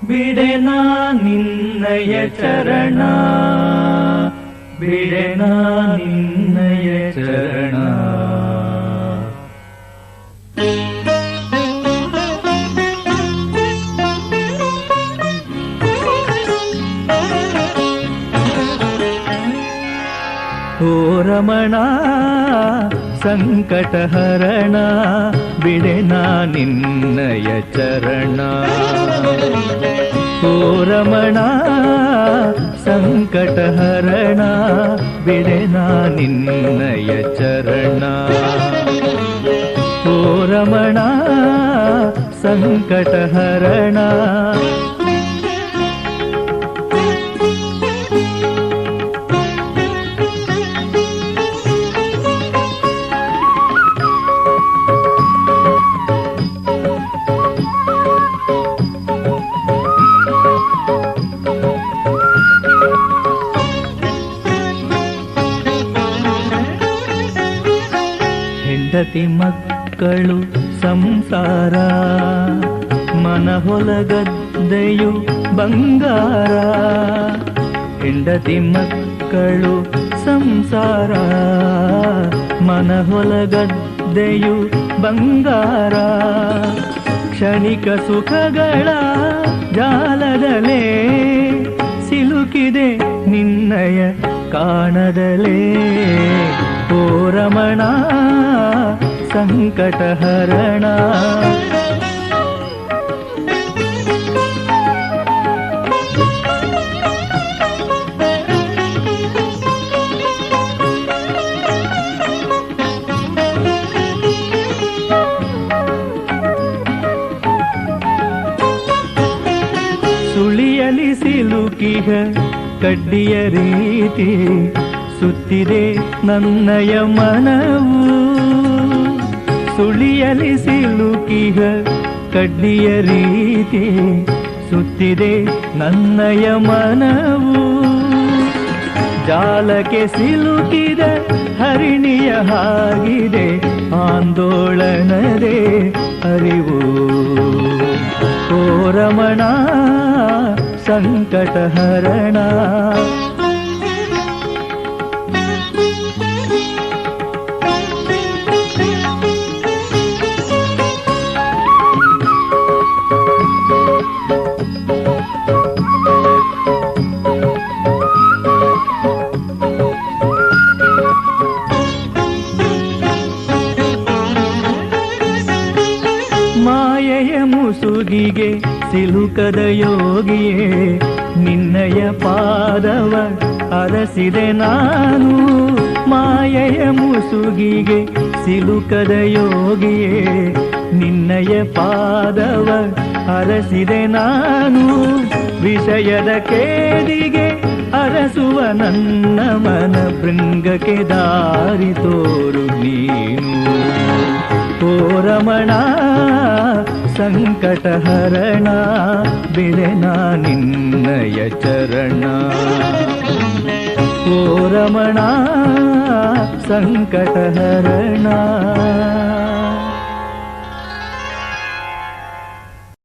ಬಿಡೆನಾ ನಿನ್ನಯ ಚರಣ, ಬಿಡೆನಾ ನಿನ್ನಯ ಚರಣ. ಓ ರಮಣ ಸಂಕಟಹರಣ, ಬಿಡೆನಾ ನಿನ್ನಯ ಚರಣ. ಓ ರಮಣ ಸಂಕಟಹರಣ, ಬಿಡೆನಾ ನಿನ್ನಯ ಚರಣ. ಓ ರಮಣ ಸಂಕಟಹರಣ. ಹೆಂಡತಿ ಮಕ್ಕಳು ಸಂಸಾರ, ಮನಹೊಲಗದ್ದೆಯು ಬಂಗಾರ. ಹೆಂಡತಿ ಮಕ್ಕಳು ಸಂಸಾರ, ಮನಹೊಲಗದ್ದೆಯು ಬಂಗಾರ. ಕ್ಷಣಿಕ ಸುಖಗಳ ಜಾಲದಲೇ ಸಿಲುಕಿದೆ ನಿನ್ನಯ ಕಾಣದಲೇ. ಓ ರಮಣ ಸಂಕಟಹರಣ. ಸುಳಿಯಲಿ ಸಿಲುಕಿಹ ಕಡ್ಡಿಯ ರೀತಿ ಸುತ್ತಿದೆ ನನ್ನಯ ಮನವು. ಸುಳಿಯಲಿ ಸಿಲುಕಿಹ ಕಡ್ಡಿಯ ರೀತಿ ಸುತ್ತಿದೆ ನನ್ನಯ ಮನವು. ಜಾಲಕ್ಕೆ ಸಿಲುಕಿದ ಹರಿಣಿಯ ಹಾಗಿದೆ ಆಂದೋಳನದೇ ಅರಿವು. ಓ ರಮಣ ಸಂಕಟಹರಣ. ಮಾಯೆಯ ಮುಸುಗಿಗೆ ಸಿಲುಕದ ಯೋಗಿಯೇ, ನಿನ್ನಯ ಪಾದವ ಅರಸಿದೆ ನಾನು. ಮಾಯೆಯ ಮುಸುಗಿಗೆ ಸಿಲುಕದ ಯೋಗಿಯೇ, ನಿನ್ನಯ ಪಾದವ ಅರಸಿದೆ ನಾನು. ವಿಷಯದ ಕೇದಿಗೆ ಅರಸುವ ನನ್ನ ಮನ ಭೃಂಗಕ್ಕೆ ದಾರಿ ತೋರು ನೀನು. ಓ ರಮಣ ಸಂಕಟಹರಣ, ಬಿಡೆನಾ ನಿನ್ನಯ ಚರಣ. ಓ ರಮಣ ಸಂಕಟಹರಣ.